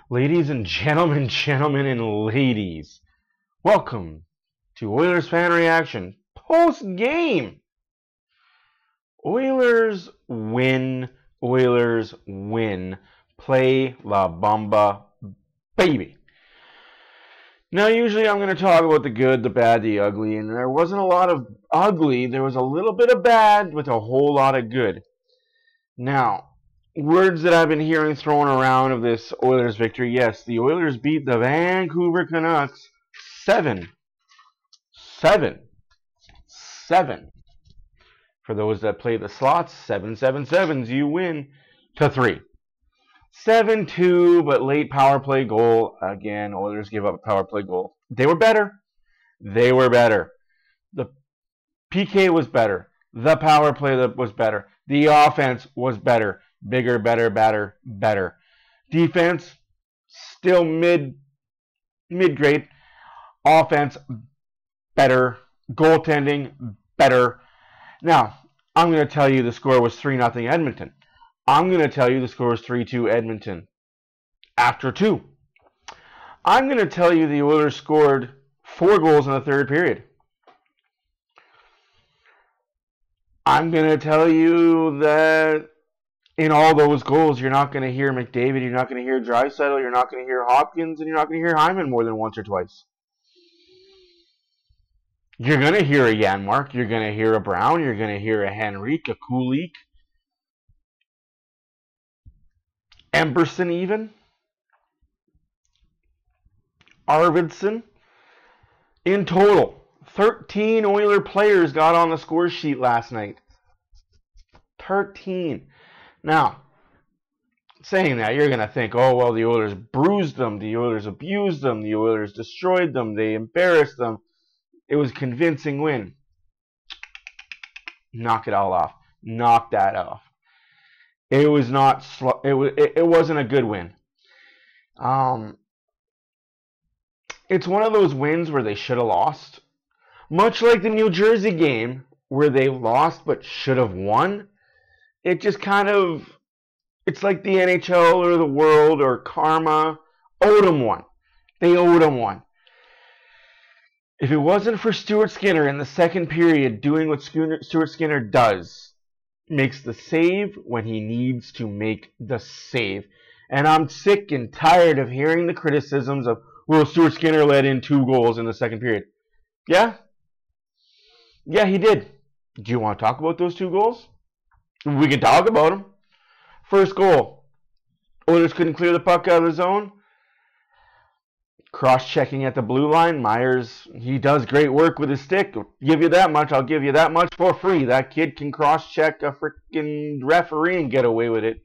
Ladies and gentlemen and ladies, welcome to Oilers Fan Reaction post-game. Oilers win. Play La Bamba, baby. Now, usually I'm going to talk about the good, the bad, the ugly, and there wasn't a lot of ugly. There was a little bit of bad with a whole lot of good. Now, words that I've been hearing thrown around of this Oilers victory. Yes, the Oilers beat the Vancouver Canucks 7. For those that play the slots, 7-7-7s, you win to 3. 7-2, but late power play goal. Again, Oilers give up a power play goal. They were better. The PK was better. The power play was better. The offense was better. Bigger, better. Defense, still mid-grade. Offense, better. Goaltending, better. Now, I'm going to tell you the score was 3-0 Edmonton. I'm going to tell you the score was 3-2 Edmonton after 2. I'm going to tell you the Oilers scored 4 goals in the third period. I'm going to tell you that in all those goals, you're not going to hear McDavid, you're not going to hear Draisaitl, you're not going to hear Hopkins, and you're not going to hear Hyman more than once or twice. You're going to hear a Janmark, you're going to hear a Brown, you're going to hear a Henrique, a Kulik, Emberson even, Arvidsson. In total, 13 Oiler players got on the score sheet last night. 13. Now, saying that, you're going to think, oh, well, the Oilers bruised them, the Oilers abused them, the Oilers destroyed them, they embarrassed them. It was a convincing win. Knock it all off. Knock that off. It was not. It wasn't a good win. It's one of those wins where they should have lost, much like the New Jersey game where they lost but should have won. It just kind of. It's like the NHL or the world or karma owed them one. They owed them one. If it wasn't for Stuart Skinner in the second period doing what Stuart Skinner does, makes the save when he needs to make the save. And I'm sick and tired of hearing the criticisms of, well, Stuart Skinner let in 2 goals in the second period. Yeah? Yeah, he did. Do you want to talk about those 2 goals? We can talk about them. First goal. Oilers couldn't clear the puck out of the zone. Cross-checking at the blue line. Myers, he does great work with his stick. I'll give you that much. I'll give you that much for free. That kid can cross-check a freaking referee and get away with it.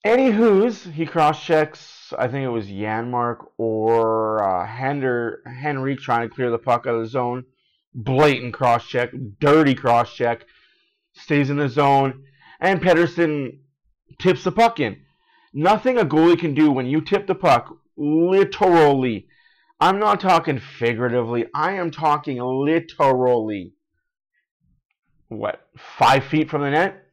Anywho's, he cross-checks, I think it was Janmark or Henrique trying to clear the puck out of the zone. Blatant cross-check. Dirty cross-check. Stays in the zone. And Pettersson tips the puck in. Nothing a goalie can do when you tip the puck, literally. I'm not talking figuratively. I am talking literally. What, 5 feet from the net?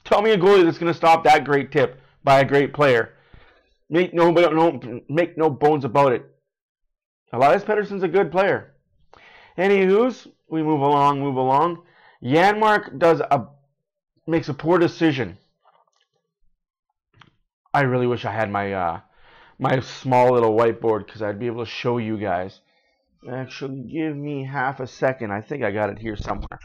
Tell me a goalie that's going to stop that great tip by a great player. Make no bones about it. Elias Pettersson's a good player. Anywho's, we move along. Janmark makes a poor decision. I really wish I had my my small little whiteboard because I'd be able to show you guys. Actually, give me half a second. I think I got it here somewhere.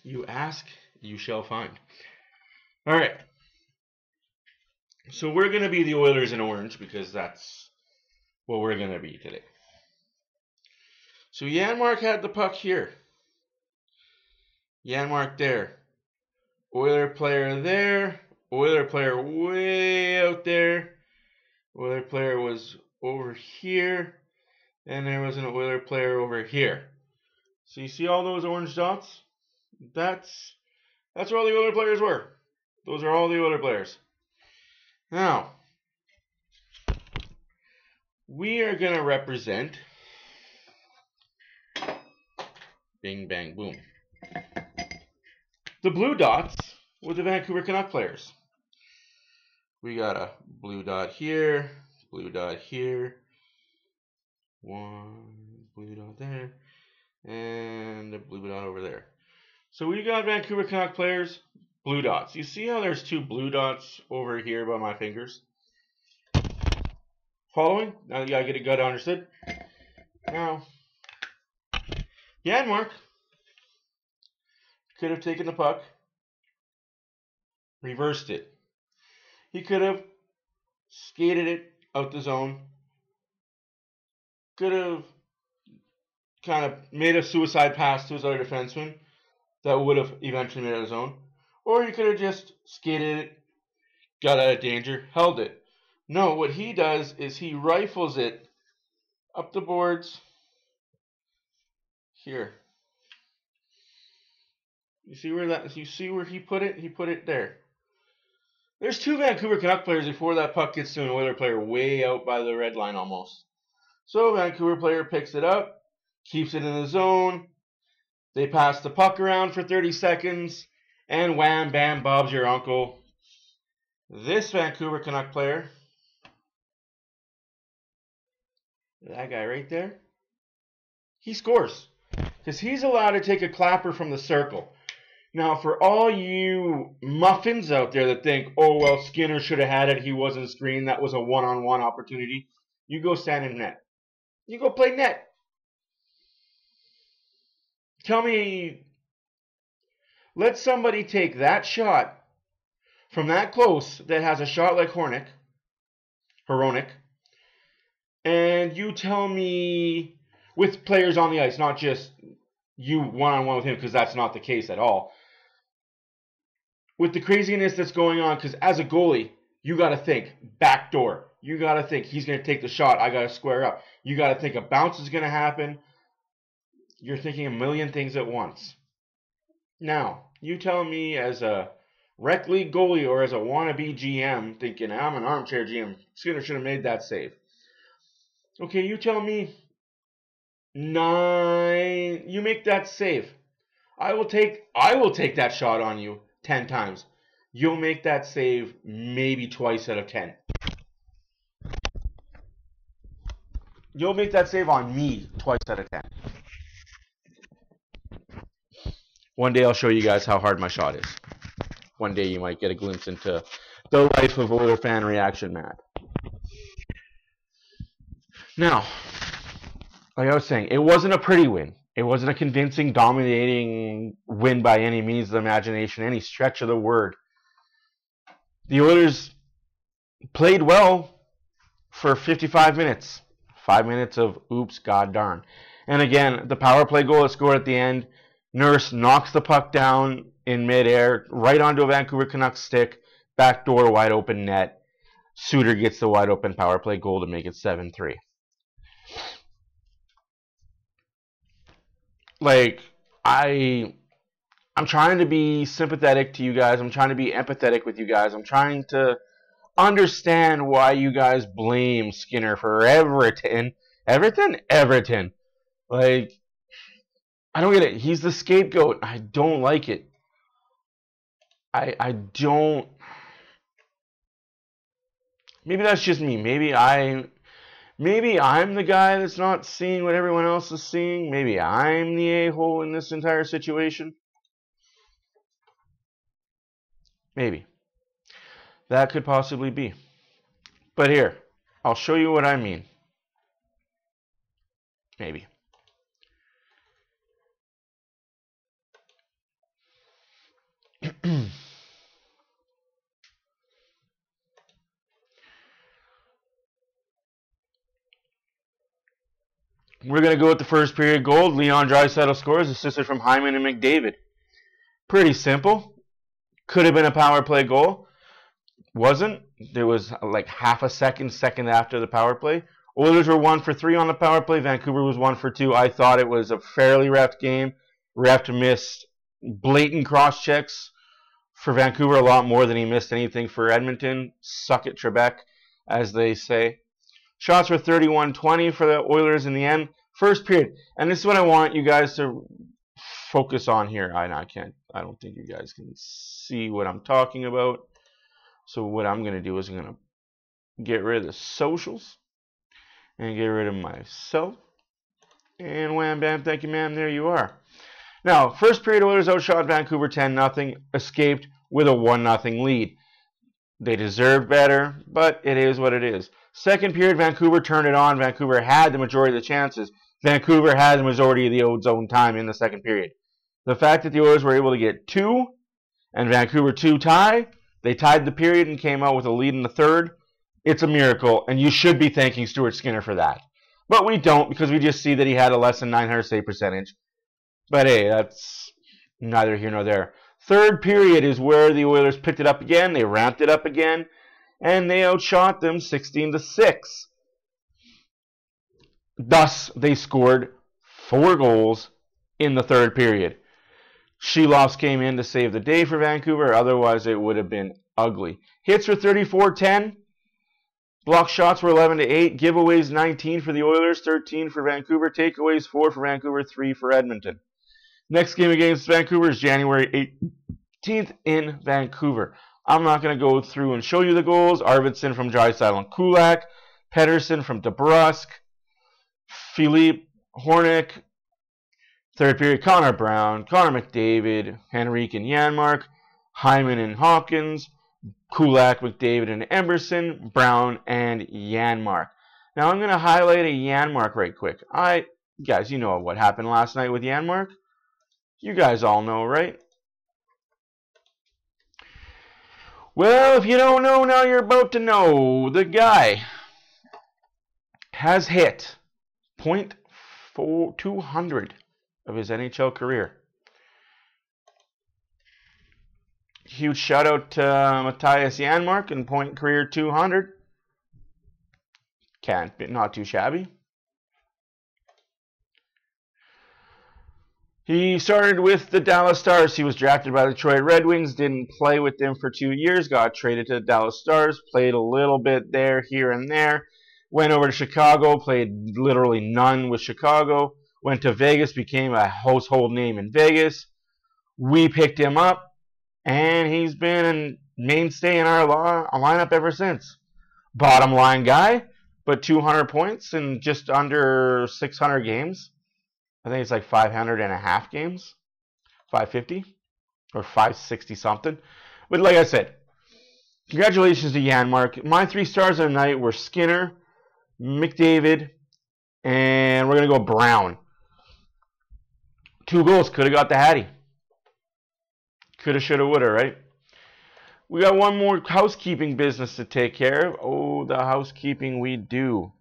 You ask, you shall find. All right. So we're going to be the Oilers in orange because that's what we're going to be today. So Janmark had the puck here. Janmark there. Oiler player there. Oiler player way out there. Oiler player was over here. And there was an Oiler player over here. So you see all those orange dots? That's where all the Oilers players were. Those are all the Oilers players. Now, we are going to represent bing, bang, boom. The blue dots with the Vancouver Canucks players. We got a blue dot here, one blue dot there, and a blue dot over there. So we got Vancouver Canucks players, blue dots. You see how there's 2 blue dots over here by my fingers? Following? Now you gotta get it good understood. Now, Janmark could have taken the puck, reversed it. He could have skated it out the zone, could have kind of made a suicide pass to his other defenseman that would have eventually made it out of zone, or he could have just skated it, got out of danger, held it. No, what he does is he rifles it up the boards here. You see where he put it? He put it there. There's 2 Vancouver Canucks players before that puck gets to an Oilers player way out by the red line almost. So Vancouver player picks it up, keeps it in the zone. They pass the puck around for 30 seconds, and wham, bam, Bob's your uncle. This Vancouver Canucks player, that guy right there, he scores. Because he's allowed to take a clapper from the circle. Now, for all you muffins out there that think, oh, well, Skinner should have had it, he wasn't screened, that was a one-on-one opportunity, you go stand in net. You go play net. Tell me, let somebody take that shot from that close that has a shot like Hronek, and you tell me, with players on the ice, not just you one-on-one with him, because that's not the case at all. With the craziness that's going on, because as a goalie, you got to think backdoor. You got to think he's going to take the shot. I got to square up. You got to think a bounce is going to happen. You're thinking a million things at once. Now, you tell me as a rec league goalie or as a wannabe GM thinking, I'm an armchair GM, Skinner should have made that save. Okay, you tell me 9, you make that save. I will take that shot on you 10 times. You'll make that save maybe twice out of 10. You'll make that save on me twice out of 10. One day I'll show you guys how hard my shot is. One day you might get a glimpse into the life of Oilers fan reaction, Matt. Now, like I was saying, it wasn't a pretty win. It wasn't a convincing, dominating win by any means of the imagination, any stretch of the word. The Oilers played well for 55 minutes. 5 minutes of oops, god darn. And again, the power play goal that scored at the end, Nurse knocks the puck down in midair, right onto a Vancouver Canucks stick, backdoor wide open net. Suter gets the wide open power play goal to make it 7-3. Like, I'm trying to be sympathetic to you guys. I'm trying to be empathetic with you guys. I'm trying to understand why you guys blame Skinner for Everton. Everton. Like, I don't get it. He's the scapegoat. I don't like it. I don't. Maybe that's just me. Maybe I'm the guy that's not seeing what everyone else is seeing. Maybe I'm the a-hole in this entire situation. Maybe. That could possibly be. But here, I'll show you what I mean. Maybe. We're going to go with the first period goal. Leon Draisaitl scores, assisted from Hyman and McDavid. Pretty simple. Could have been a power play goal. Wasn't. There was like half a second after the power play. Oilers were 1 for 3 on the power play. Vancouver was 1 for 2. I thought it was a fairly ref game. Ref missed blatant cross checks for Vancouver, a lot more than he missed anything for Edmonton. Suck it, Trebek, as they say. Shots were 31-20 for the Oilers in the end. First period, and this is what I want you guys to focus on here. I don't think you guys can see what I'm talking about. So what I'm going to do is I'm going to get rid of the socials and get rid of myself. And wham, bam, thank you, ma'am. There you are. Now, first period, Oilers outshot Vancouver 10-0, escaped with a 1-0 lead. They deserved better, but it is what it is. Second period, Vancouver turned it on. Vancouver had the majority of the chances. Vancouver had the majority of the zone time in the second period. The fact that the Oilers were able to get 2 and Vancouver 2 tie, they tied the period and came out with a lead in the third. It's a miracle, and you should be thanking Stuart Skinner for that. But we don't, because we just see that he had a less than .900 save percentage. But hey, that's neither here nor there. Third period is where the Oilers picked it up again. They ramped it up again, and they outshot them 16-6. Thus, they scored 4 goals in the third period. Sheloffs came in to save the day for Vancouver. Otherwise, it would have been ugly. Hits were 34-10. Block shots were 11-8. Giveaways 19 for the Oilers, 13 for Vancouver. Takeaways 4 for Vancouver, 3 for Edmonton. Next game against Vancouver is January 18th in Vancouver. I'm not going to go through and show you the goals. Arvidsson from Draisaitl and Kulak. Pettersson from DeBrusk. Philippe Hornick. Third period, Connor Brown, Connor McDavid, Henrique and Janmark, Hyman and Hopkins, Kulak, McDavid and Emberson, Brown and Janmark. Now I'm going to highlight a Janmark right quick. Guys, you know what happened last night with Janmark? You guys all know, right? Well, if you don't know, now you're about to know. The guy has hit .200 of his NHL career. Huge shout out to Matthias Janmark and point career 200. Can't be, not too shabby. He started with the Dallas Stars. He was drafted by the Detroit Red Wings, didn't play with them for 2 years, got traded to the Dallas Stars, played a little bit there, here and there, went over to Chicago, played literally none with Chicago, went to Vegas, became a household name in Vegas. We picked him up, and he's been a mainstay in our lineup ever since. Bottom line guy, but 200 points in just under 600 games. I think it's like 500.5 games, 550 or 560 something. But like I said, congratulations to Janmark. My 3 stars of the night were Skinner, McDavid, and we're going to go Brown. 2 goals, could have got the Hattie. Coulda, shoulda, woulda, right? We got one more housekeeping business to take care of. Oh, the housekeeping we do.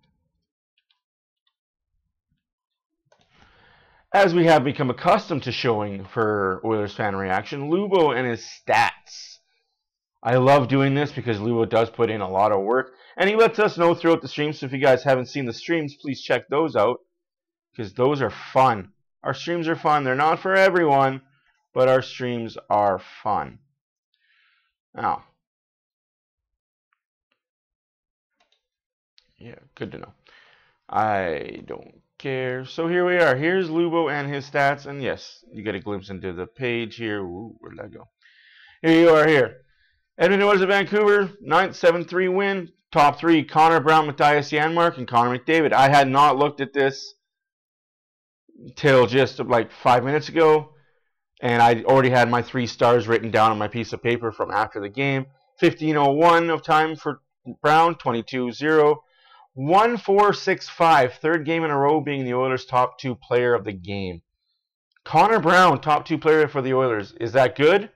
As we have become accustomed to showing for Oilers Fan Reaction, Lubo and his stats. I love doing this because Lubo does put in a lot of work. And he lets us know throughout the streams. So if you guys haven't seen the streams, please check those out. Because those are fun. Our streams are fun. They're not for everyone, but our streams are fun. Now, yeah, good to know. I don't care. So here we are. Here's Lubo and his stats. And yes, you get a glimpse into the page here. Ooh, where'd that go? Here you are here. Edmonton was at Vancouver. 9th, 7-3 win. Top 3, Connor Brown, Matthias Janmark, and Connor McDavid. I had not looked at this till just like 5 minutes ago. And I already had my 3 stars written down on my piece of paper from after the game. 15:01 of time for Brown. 22:0. 1-4-6-5. Third game in a row being the Oilers' top 2 player of the game. Connor Brown, top 2 player for the Oilers. Is that good?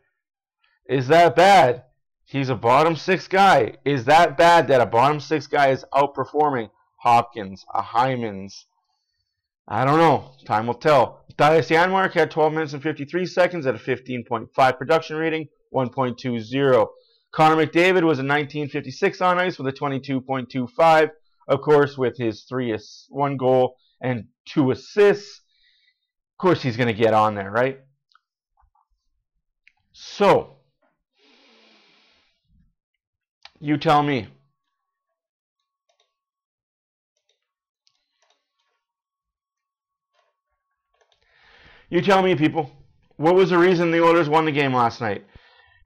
Is that bad? He's a bottom 6 guy. Is that bad that a bottom 6 guy is outperforming Hopkins, a Hymans? I don't know. Time will tell. Matthias Janmark had 12 minutes and 53 seconds at a 15.5 production rating, 1.20. Connor McDavid was a 19.56 on ice with a 22.25. Of course, with his 1 goal and 2 assists. Of course, he's going to get on there, right? So, you tell me. You tell me, people. What was the reason the Oilers won the game last night?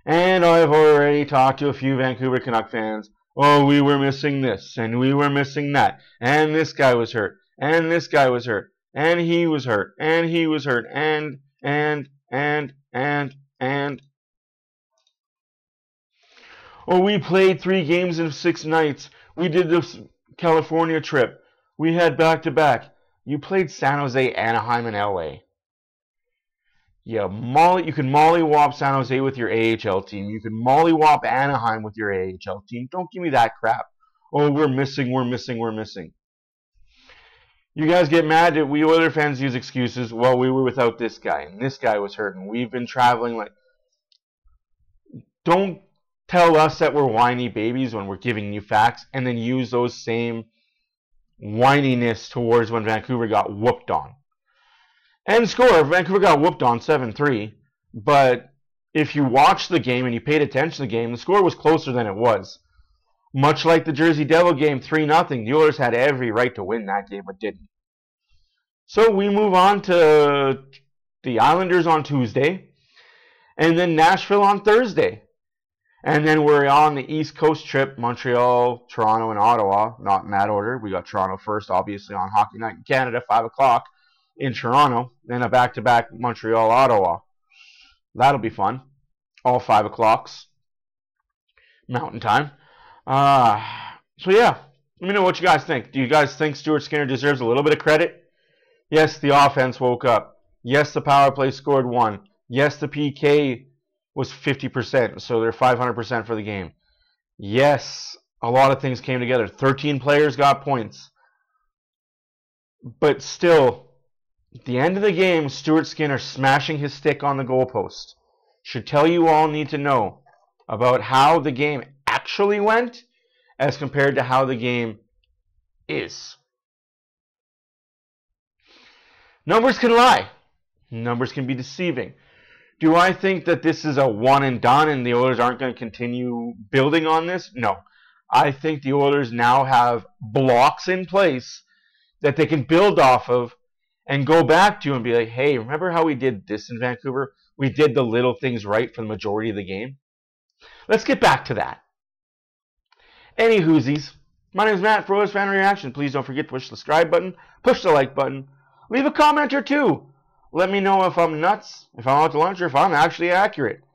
And I've already talked to a few Vancouver Canuck fans. Oh, we were missing this, and we were missing that, and this guy was hurt, and this guy was hurt, and he was hurt, and he was hurt, and. Oh, we played 3 games in 6 nights. We did this California trip. We had back-to-back. You played San Jose, Anaheim, and LA. Yeah, you can mollywop San Jose with your AHL team. You can mollywop Anaheim with your AHL team. Don't give me that crap. Oh, we're missing. You guys get mad that we Oilers fans use excuses. Well, we were without this guy, and this guy was hurt, and we've been traveling like... Don't tell us that we're whiny babies when we're giving you facts, and then use those same whininess towards when Vancouver got whooped on. And score, Vancouver got whooped on 7-3, but if you watched the game and you paid attention to the game, the score was closer than it was. Much like the Jersey Devil game, 3-0, the Oilers had every right to win that game, but didn't. So we move on to the Islanders on Tuesday, and then Nashville on Thursday. And then we're on the East Coast trip, Montreal, Toronto, and Ottawa. Not in that order. We got Toronto first, obviously, on Hockey Night in Canada, 5 o'clock. In Toronto, then a back-to-back Montreal, Ottawa. That'll be fun. All 5 o'clocks. Mountain time. So yeah, let me know what you guys think. Do you guys think Stuart Skinner deserves a little bit of credit? Yes, the offense woke up. Yes, the power play scored 1. Yes, the PK was 50%, so they're 500% for the game. Yes, a lot of things came together. 13 players got points. But still... At the end of the game, Stuart Skinner smashing his stick on the goalpost should tell you all need to know about how the game actually went as compared to how the game is. Numbers can lie. Numbers can be deceiving. Do I think that this is a one and done and the Oilers aren't going to continue building on this? No. I think the Oilers now have blocks in place that they can build off of and go back to and be like, hey, remember how we did this in Vancouver? We did the little things right for the majority of the game. Let's get back to that. Any whoosies, my name is Matt for Oilers Fan Reaction. Please don't forget to push the subscribe button, push the like button, leave a comment or two. Let me know if I'm nuts, if I'm out to lunch, or if I'm actually accurate.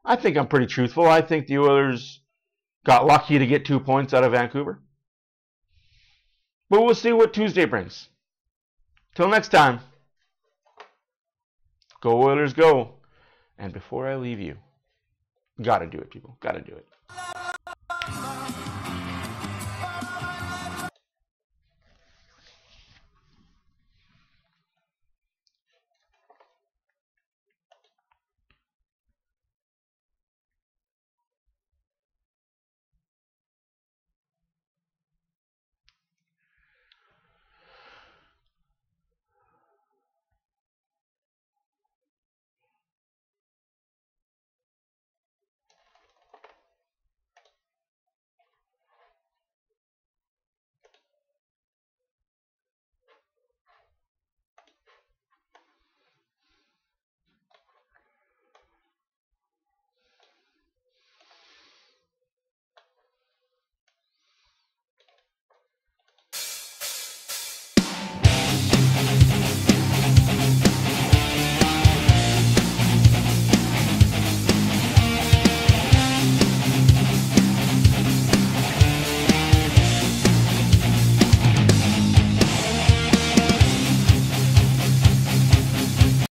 I think I'm pretty truthful. I think the Oilers got lucky to get 2 points out of Vancouver. But we'll see what Tuesday brings. Till next time, go Oilers go. And before I leave you, gotta do it, people. Gotta do it.